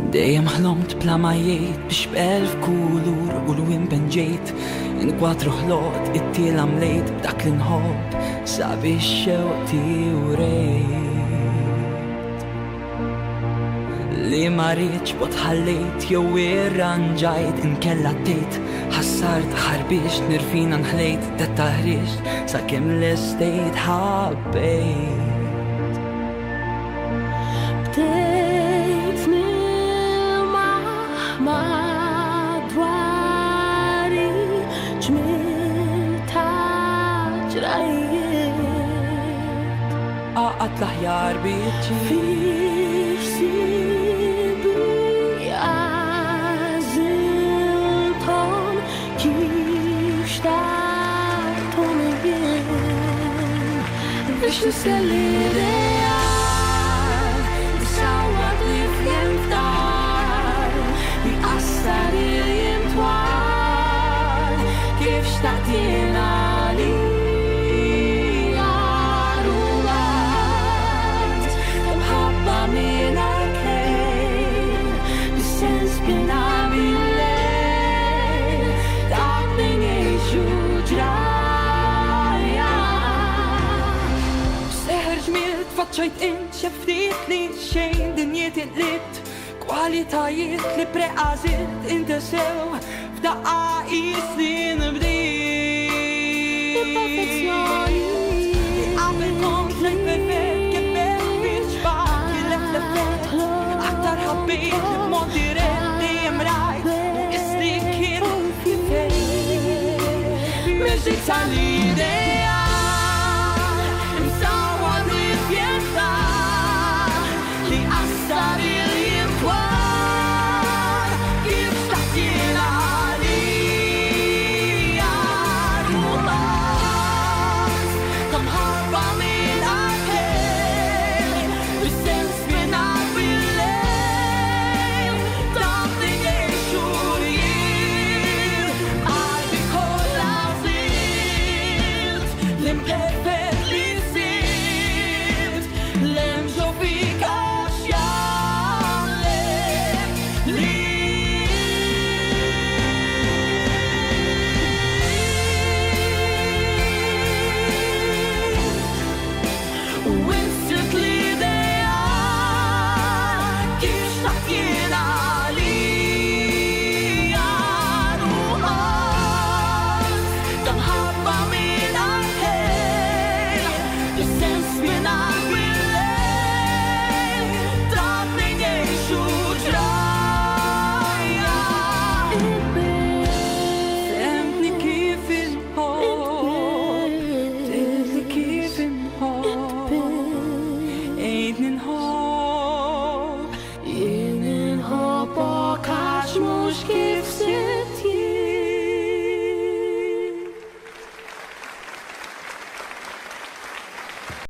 Dejjem ħlomt bla ma jgħid biex b'elf kulur u l-wimpen ġejt inkwatru ħlot it-tiela mlejt b'dak li nħobb sabiex xewqti u rejt li ma rridx bot ħallejt jew irranġajt inkella tgħid ħassart ħarbiex nirfina nħlejt detta ħriġt sakemm l-estejt ħabbejt madwari ġmilta ġrajiet Għaqat l-aħjar biċi fiex sibi għaziltom kif xtaqtom jien biex niselli l-ideal nisawad li fl-imftar Assar il-jimtwal kif xtaqtina li għarulat imħabba minna kejn bis-sens bina bil-lejl daqni ngħixu ġrajja Seħer ġmilt faċċajt int xeftit li xejn dinjiet inqlibt Kwalitajiet li preqażilt inti sew f'daqqa qisni nbdiet Il-perfezzjoni Qabel kont lejt perfett kif biex baq jilef l-effett aktar ħabbejt li b'mod dirett dejjem rajt u isli kien kifejt Mexit tal-ideal imsawwad li fjettar li qassar Jien inħobbok għax mhux kien